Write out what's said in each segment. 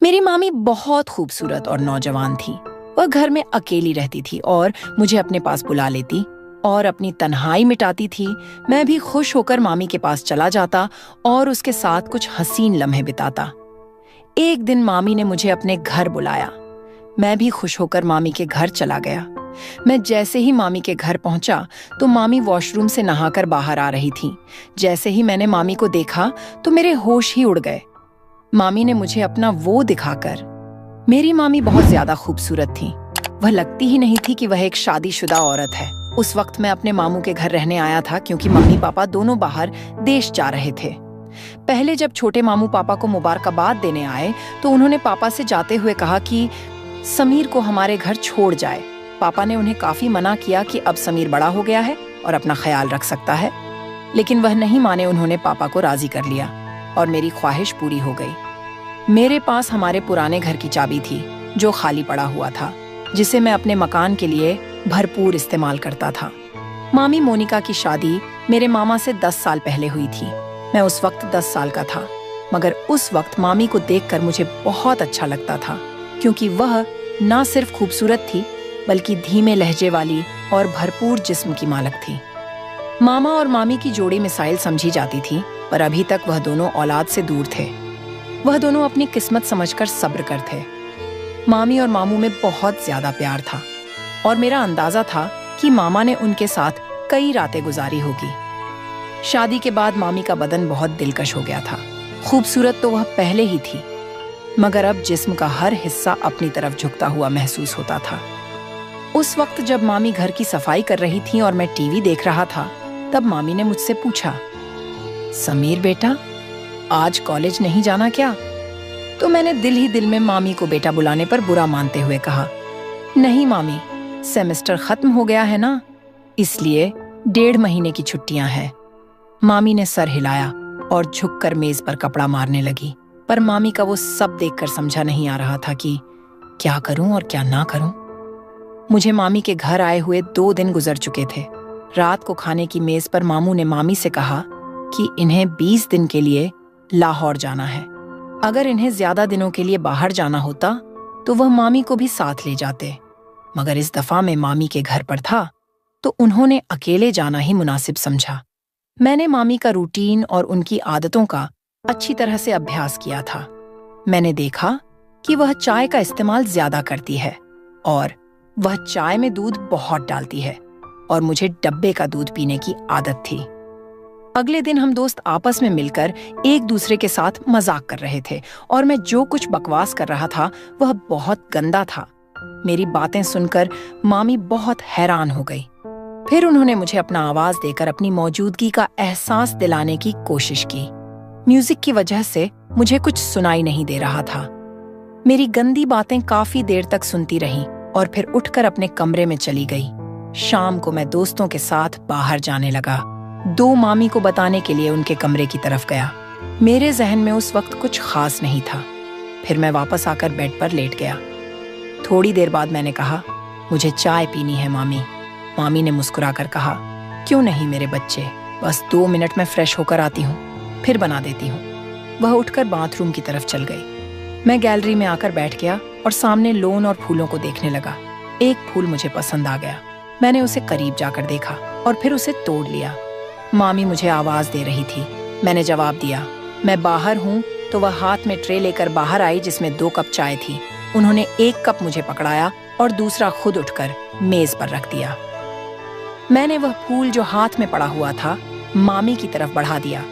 मेरी मामी बहुत खूबसूरत और नौजवान थी। वह घर में अकेली रहती थी और मुझे अपने पास बुला लेती और अपनी तन्हाई मिटाती थी। मैं भी खुश होकर मामी के पास चला जाता और उसके साथ कुछ हसीन लम्हे बिताता। एक दिन मामी ने मुझे अपने घर बुलाया। मैं भी खुश होकर मामी के घर चला गया। मैं जैसे ही मामी के घर पहुंचा तो मामी वॉशरूम से नहाकर बाहर आ रही थी। जैसे ही मैंने मामी को देखा तो मेरे होश ही उड़ गए। मामी ने मुझे अपना वो दिखाकर, मेरी मामी बहुत ज्यादा खूबसूरत थी। वह लगती ही नहीं थी कि वह एक शादीशुदा औरत है। उस वक्त मैं अपने मामू के घर रहने आया था क्योंकि मम्मी पापा दोनों बाहर देश जा रहे थे। पहले जब छोटे मामू पापा को मुबारकबाद देने आए तो उन्होंने पापा से जाते हुए कहा कि समीर को हमारे घर छोड़ जाए। पापा ने उन्हें काफी मना किया कि अब समीर बड़ा हो गया है और अपना ख्याल रख सकता है, लेकिन वह नहीं माने। उन्होंने पापा को राजी कर लिया और मेरी ख्वाहिश पूरी हो गई। मेरे पास हमारे पुराने घर की चाबी थी जो खाली पड़ा हुआ था, जिसे मैं अपने मकान के लिए भरपूर इस्तेमाल करता था। मामी मोनिका की शादी मेरे मामा से 10 साल पहले हुई थी। मैं उस वक्त 10 साल का था, मगर उस वक्त मामी को देखकर मुझे बहुत अच्छा लगता था क्योंकि वह ना सिर्फ खूबसूरत थी बल्कि धीमे लहजे वाली और भरपूर जिस्म की मालक थी। मामा और मामी की जोड़ी मिसाइल समझी जाती थी, पर अभी तक वह दोनों औलाद से दूर थे। वह दोनों अपनी किस्मत समझकर सब्र कर थे। मामी और मामू में बहुत ज्यादा प्यार था और मेरा अंदाजा था कि मामा ने उनके साथ कई रातें गुजारी होगी। शादी के बाद मामी का बदन बहुत दिलकश हो गया था। खूबसूरत तो वह पहले ही थी, मगर अब जिस्म का हर हिस्सा अपनी तरफ झुकता हुआ महसूस होता था। उस वक्त जब मामी घर की सफाई कर रही थी और मैं टीवी देख रहा था, तब मामी ने मुझसे पूछा, समीर बेटा, आज कॉलेज नहीं जाना क्या? तो मैंने दिल ही दिल में मामी को बेटा बुलाने पर बुरा मानते हुए कहा, नहीं मामी, सेमेस्टर खत्म हो गया है ना, इसलिए 1.5 महीने की छुट्टियां हैं। मामी ने सर हिलाया और झुककर मेज पर कपड़ा मारने लगी, पर मामी का वो सब देखकर समझा नहीं आ रहा था कि क्या करूं और क्या ना करूं। मुझे मामी के घर आए हुए 2 दिन गुजर चुके थे। रात को खाने की मेज पर मामू ने मामी से कहा कि इन्हें 20 दिन के लिए लाहौर जाना है। अगर इन्हें ज्यादा दिनों के लिए बाहर जाना होता तो वह मामी को भी साथ ले जाते, मगर इस दफा मैं मामी के घर पर था तो उन्होंने अकेले जाना ही मुनासिब समझा। मैंने मामी का रूटीन और उनकी आदतों का अच्छी तरह से अभ्यास किया था। मैंने देखा कि वह चाय का इस्तेमाल ज्यादा करती है और वह चाय में दूध बहुत डालती है और मुझे डब्बे का दूध पीने की आदत थी। अगले दिन हम दोस्त आपस में मिलकर एक दूसरे के साथ मजाक कर रहे थे और मैं जो कुछ बकवास कर रहा था वह बहुत गंदा था। मेरी बातें सुनकर मामी बहुत हैरान हो गई। फिर उन्होंने मुझे अपना आवाज देकर अपनी मौजूदगी का एहसास दिलाने की कोशिश की। म्यूजिक की वजह से मुझे कुछ सुनाई नहीं दे रहा था। मेरी गंदी बातें काफी देर तक सुनती रहीं और फिर उठकर अपने कमरे में चली गई। शाम को मैं दोस्तों के साथ बाहर जाने लगा। 2 मामी को बताने के लिए उनके कमरे की तरफ गया। मेरे जहन में उस वक्त कुछ खास नहीं था। फिर मैं वापस आकर बेड पर लेट गया। थोड़ी देर बाद मैंने कहा, मुझे चाय पीनी है मामी। मामी ने मुस्कुराकर कहा, क्यों नहीं मेरे बच्चे, बस 2 मिनट में फ्रेश होकर आती हूँ, फिर बना देती हूँ। वह उठकर बाथरूम की तरफ चल गई। मैं गैलरी में आकर बैठ गया और सामने लॉन और फूलों को देखने लगा। एक फूल मुझे पसंद आ गया। मैंने उसे करीब जाकर देखा और फिर उसे तोड़ लिया। मामी मुझे आवाज दे रही थी। मैंने जवाब दिया, मैं बाहर हूँ। तो वह हाथ में ट्रे लेकर बाहर आई जिसमें 2 कप चाय थी। उन्होंने 1 कप मुझे पकड़ाया और दूसरा खुद उठकर मेज पर रख दिया। मैंने वह फूल जो हाथ में पड़ा हुआ था मामी की तरफ बढ़ा दिया।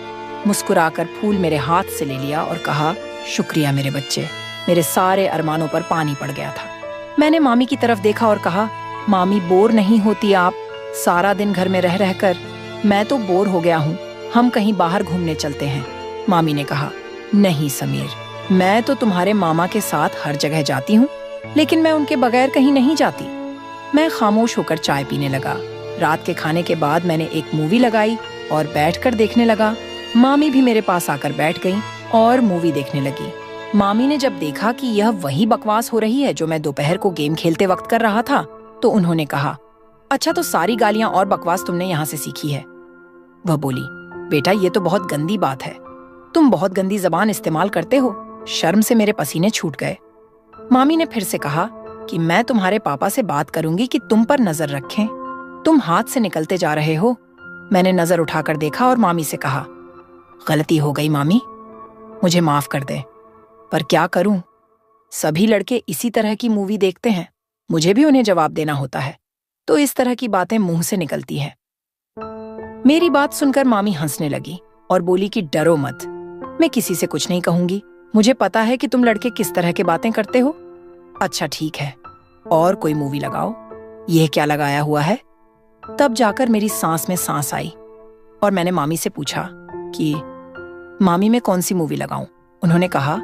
मुस्कुराकर फूल मेरे हाथ से ले लिया और कहा, शुक्रिया मेरे बच्चे, मेरे सारे अरमानों पर पानी पड़ गया था। मैंने मामी की तरफ देखा और कहा, मामी बोर नहीं होती आप सारा दिन घर में रह रहकर? मैं तो बोर हो गया हूँ, हम कहीं बाहर घूमने चलते हैं। मामी ने कहा, नहीं समीर, मैं तो तुम्हारे मामा के साथ हर जगह जाती हूँ, लेकिन मैं उनके बगैर कहीं नहीं जाती। मैं खामोश होकर चाय पीने लगा। रात के खाने के बाद मैंने एक मूवी लगाई और बैठकर देखने लगा। मामी भी मेरे पास आकर बैठ गई और मूवी देखने लगी। मामी ने जब देखा कि यह वही बकवास हो रही है जो मैं दोपहर को गेम खेलते वक्त कर रहा था, तो उन्होंने कहा, अच्छा तो सारी गालियां और बकवास तुमने यहाँ से सीखी है। वह बोली, बेटा ये तो बहुत गंदी बात है, तुम बहुत गंदी जबान इस्तेमाल करते हो शर्म से मेरे पसीने छूट गए। मामी ने फिर से कहा कि मैं तुम्हारे पापा से बात करूंगी कि तुम पर नजर रखें। तुम हाथ से निकलते जा रहे हो। मैंने नजर उठाकर देखा और मामी से कहा, गलती हो गई मामी, मुझे माफ कर दे। पर क्या करूं, सभी लड़के इसी तरह की मूवी देखते हैं, मुझे भी उन्हें जवाब देना होता है, तो इस तरह की बातें मुंह से निकलती हैं। मेरी बात सुनकर मामी हंसने लगी और बोली कि डरो मत, मैं किसी से कुछ नहीं कहूंगी। मुझे पता है कि तुम लड़के किस तरह की बातें करते हो। अच्छा ठीक है, और कोई मूवी लगाओ। यह क्या लगाया हुआ है? तब जाकर मेरी सांस में सांस आई और मैंने मामी से पूछा कि मामी मैं कौन सी मूवी लगाऊं? उन्होंने कहा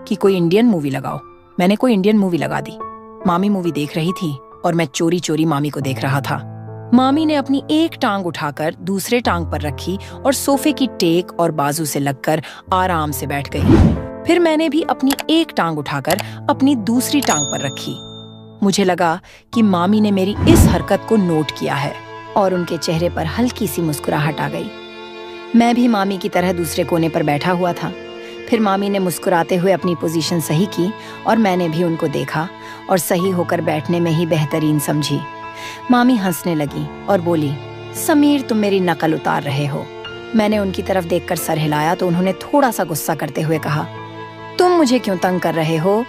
कि कोई इंडियन मूवी लगाओ। मैंने कोई इंडियन मूवी लगा दी। मामी मूवी देख रही थी और मैं चोरी चोरी मामी को देख रहा था। मामी ने अपनी एक टांग उठाकर दूसरे टांग पर रखी और सोफे की टेक और बाजू से लगकर आराम से बैठ गई। फिर मैंने भी अपनी एक टांग उठाकर अपनी दूसरी टांग पर रखी। मुझे लगा कि मामी ने मेरी इस हरकत को नोट किया है और उनके चेहरे पर हल्की सी मुस्कुराहट आ गई। मैं भी मामी की तरह दूसरे कोने पर बैठा हुआ था। फिर मामी ने मुस्कुराते हुए अपनी पोजीशन सही की और मैंने भी उनको देखा और सही होकर बैठने में ही बेहतरीन समझी। मामी हंसने लगी और बोली, समीर तुम मेरी नकल उतार रहे हो। मैंने उनकी तरफ देखकर सर हिलाया तो उन्होंने थोड़ा सा गुस्सा करते हुए कहा, तुम मुझे क्यों तंग कर रहे हो?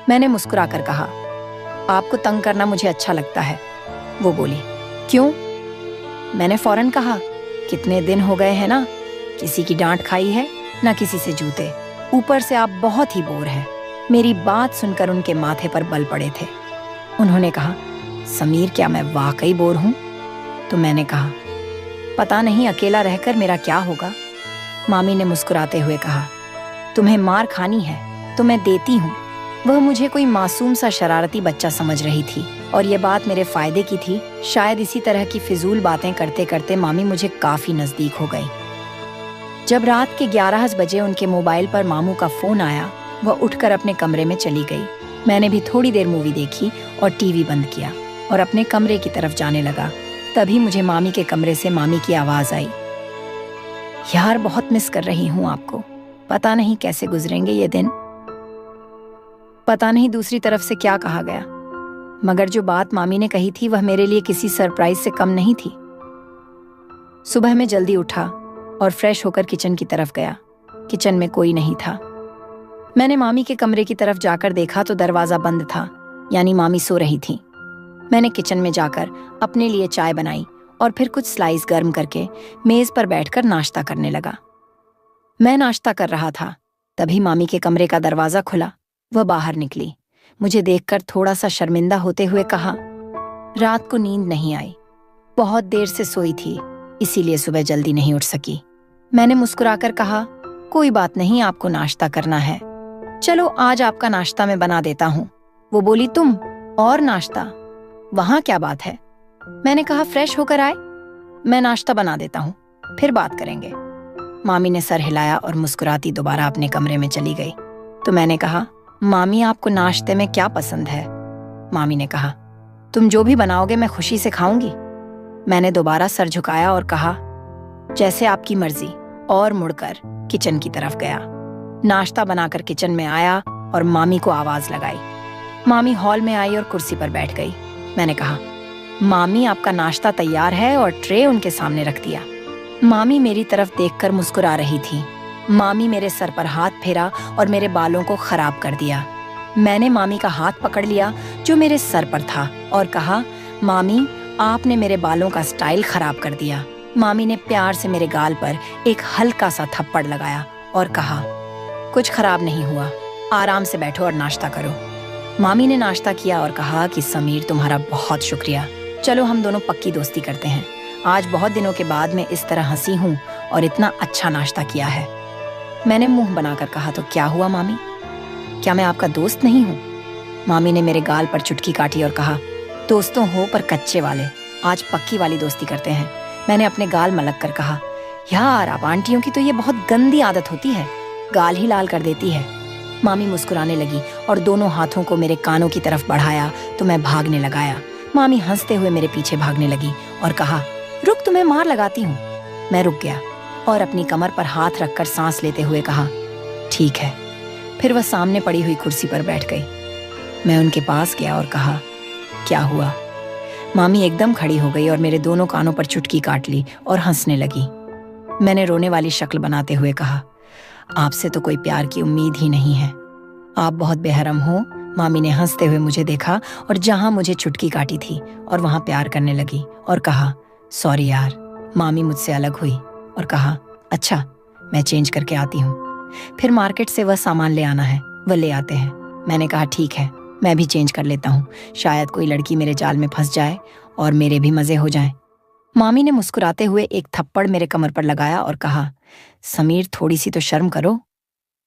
मैंने मुस्कुराकर कहा, आपको तंग करना मुझे अच्छा लगता है। वो बोली, क्यों? मैंने फौरन कहा, कितने दिन हो गए हैं ना, किसी की डांट खाई है ना किसी से जूते, ऊपर से आप बहुत ही बोर हैं। मेरी बात सुनकर उनके माथे पर बल पड़े थे। उन्होंने कहा, समीर क्या मैं वाकई बोर हूं? तो मैंने कहा, पता नहीं अकेला रहकर मेरा क्या होगा। मामी ने मुस्कुराते हुए कहा, तुम्हें मार खानी है तो मैं देती हूँ। वह मुझे कोई मासूम सा शरारती बच्चा समझ रही थी और ये बात मेरे फायदे की थी। शायद इसी तरह की फिजूल बातें करते करते मामी मुझे काफी नजदीक हो गई। जब रात के 11 बजे उनके मोबाइल पर मामू का फोन आया, वह उठकर अपने कमरे में चली गई। मैंने भी थोड़ी देर मूवी देखी और टीवी बंद किया और अपने कमरे की तरफ जाने लगा। तभी मुझे मामी के कमरे से मामी की आवाज आई, यार बहुत मिस कर रही हूँ आपको। पता नहीं कैसे गुजरेंगे ये दिन। पता नहीं दूसरी तरफ से क्या कहा गया, मगर जो बात मामी ने कही थी वह मेरे लिए किसी सरप्राइज से कम नहीं थी। सुबह में जल्दी उठा और फ्रेश होकर किचन की तरफ गया। किचन में कोई नहीं था। मैंने मामी के कमरे की तरफ जाकर देखा तो दरवाजा बंद था, यानी मामी सो रही थी। मैंने किचन में जाकर अपने लिए चाय बनाई और फिर कुछ स्लाइस गर्म करके मेज पर बैठकर नाश्ता करने लगा। मैं नाश्ता कर रहा था, तभी मामी के कमरे का दरवाजा खुला। वह बाहर निकली। मुझे देखकर थोड़ा सा शर्मिंदा होते हुए कहा, रात को नींद नहीं आई, बहुत देर से सोई थी, इसीलिए सुबह जल्दी नहीं उठ सकी। मैंने मुस्कुराकर कहा, कोई बात नहीं, आपको नाश्ता करना है, चलो आज आपका नाश्ता मैं बना देता हूँ। वो बोली, तुम और नाश्ता? वहां क्या बात है? मैंने कहा, फ्रेश होकर आए, मैं नाश्ता बना देता हूँ, फिर बात करेंगे। मामी ने सर हिलाया और मुस्कुराती दोबारा अपने कमरे में चली गई। तो मैंने कहा, मामी आपको नाश्ते में क्या पसंद है? मामी ने कहा, तुम जो भी बनाओगे मैं खुशी से खाऊंगी। मैंने दोबारा सर झुकाया और कहा, जैसे आपकी मर्जी, और मुड़कर किचन की तरफ गया। नाश्ता बनाकर किचन में आया और मामी को आवाज लगाई। मामी हॉल में आई और कुर्सी पर बैठ गई। मैंने कहा, मामी आपका नाश्ता तैयार है, और ट्रे उनके सामने रख दिया। मामी मेरी तरफ देखकर मुस्कुरा रही थी। मामी मेरे सर पर हाथ फेरा और मेरे बालों को खराब कर दिया। मैंने मामी का हाथ पकड़ लिया जो मेरे सर पर था और कहा, मामी आपने मेरे बालों का स्टाइल खराब कर दिया। मामी ने प्यार से मेरे गाल पर एक हल्का सा थप्पड़ लगाया और कहा, कुछ खराब नहीं हुआ, आराम से बैठो और नाश्ता करो। मामी ने नाश्ता किया और कहा कि समीर तुम्हारा बहुत शुक्रिया, चलो हम दोनों पक्की दोस्ती करते हैं। आज बहुत दिनों के बाद मैं इस तरह हंसी हूँ और इतना अच्छा नाश्ता किया है। मैंने मुंह बनाकर कहा, तो क्या हुआ मामी, क्या मैं आपका दोस्त नहीं हूँ? मामी ने मेरे गाल पर चुटकी काटी और कहा, दोस्तों हो पर कच्चे वाले, आज पक्की वाली दोस्ती करते हैं। मैंने अपने गाल मलक कर कहा, यार आप आंटियों की तो ये बहुत गंदी आदत होती है, गाल ही लाल कर देती है। मामी मुस्कुराने लगी और दोनों हाथों को मेरे कानों की तरफ बढ़ाया तो मैं भागने लगाया। मामी हंसते हुए मेरे पीछे भागने लगी और कहा, रुक, तुम्हें मार लगाती हूँ। मैं रुक गया और अपनी कमर पर हाथ रखकर सांस लेते हुए कहा, ठीक है, फिर वह सामने पड़ी हुई कुर्सी पर बैठ गई। मैं उनके पास गया और कहा, क्या हुआ? मामी एकदम खड़ी हो गई और मेरे दोनों कानों पर चुटकी काट ली और हंसने लगी। मैंने रोने वाली शक्ल बनाते हुए कहा, आपसे तो कोई प्यार की उम्मीद ही नहीं है, आप बहुत बेहरम हो। मामी ने हंसते हुए मुझे देखा और जहां मुझे चुटकी काटी थी और वहां प्यार करने लगी और कहा, सॉरी यार। मामी मुझसे अलग हुई और कहा, अच्छा मैं चेंज करके आती हूँ। फिर मार्केट से वह सामान ले आना है, वह ले आते हैं। मैंने कहा, ठीक है, मैं भी चेंज कर लेता हूँ, शायद कोई लड़की मेरे जाल में फंस जाए और मेरे भी मजे हो जाएं। मामी ने मुस्कुराते हुए एक थप्पड़ मेरे कमर पर लगाया और कहा, समीर थोड़ी सी तो शर्म करो।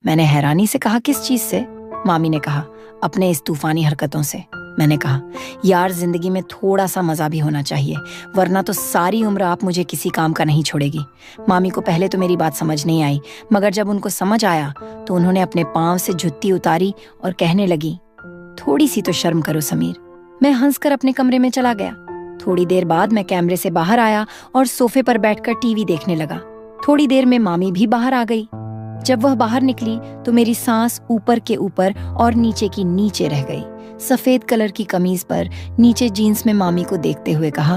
मैंने हैरानी से कहा, किस चीज से? मामी ने कहा, अपने इस तूफानी हरकतों से। मैंने कहा, यार जिंदगी में थोड़ा सा मजा भी होना चाहिए, वरना तो सारी उम्र आप मुझे किसी काम का नहीं छोड़ेगी। मामी को पहले तो मेरी बात समझ नहीं आई, मगर जब उनको समझ आया तो उन्होंने अपने पांव से जुत्ती उतारी और कहने लगी, थोड़ी सी तो शर्म करो समीर। मैं हंसकर अपने कमरे में चला गया। थोड़ी देर बाद मैं कैमरे से बाहर आया और सोफे पर बैठकर टीवी देखने लगा। थोड़ी देर में मामी भी बाहर आ गई। जब वह बाहर निकली तो मेरी सांस ऊपर के ऊपर और नीचे की नीचे रह गई। सफेद कलर की कमीज पर नीचे जीन्स में मामी को देखते हुए कहा,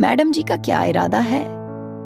मैडम जी का क्या इरादा है?